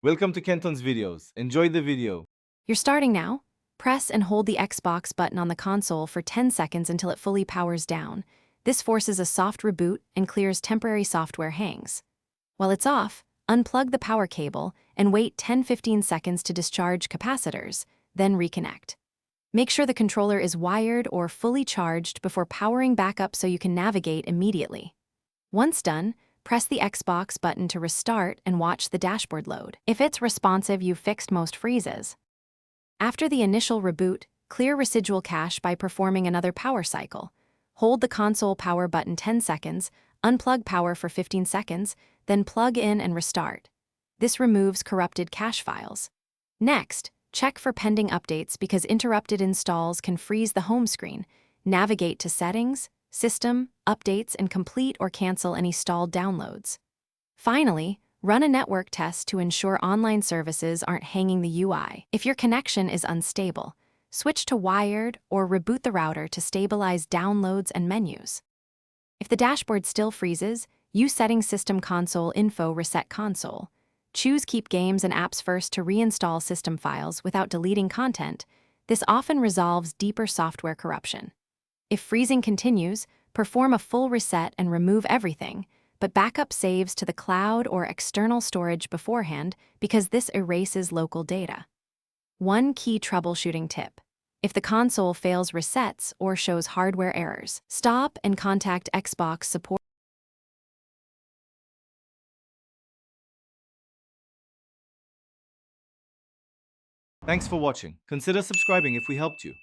Welcome to Kenton's videos. Enjoy the video. You're starting now. Press and hold the Xbox button on the console for 10 seconds until it fully powers down. This forces a soft reboot and clears temporary software hangs. While it's off, unplug the power cable and wait 10-15 seconds to discharge capacitors, then reconnect. Make sure the controller is wired or fully charged before powering back up so you can navigate immediately. Once done, press the Xbox button to restart and watch the dashboard load. If it's responsive, you've fixed most freezes. After the initial reboot, clear residual cache by performing another power cycle. Hold the console power button 10 seconds, unplug power for 15 seconds, then plug in and restart. This removes corrupted cache files. Next, check for pending updates because interrupted installs can freeze the home screen. Navigate to Settings, System, Updates, and complete or cancel any stalled downloads. Finally, run a network test to ensure online services aren't hanging the UI. If your connection is unstable, switch to wired or reboot the router to stabilize downloads and menus. If the dashboard still freezes, use Settings System Console Info Reset Console. Choose Keep Games and Apps First to reinstall system files without deleting content. This often resolves deeper software corruption. If freezing continues, perform a full reset and remove everything, but backup saves to the cloud or external storage beforehand because this erases local data. One key troubleshooting tip: if the console fails resets or shows hardware errors, stop and contact Xbox support. Thanks for watching. Consider subscribing if we helped you.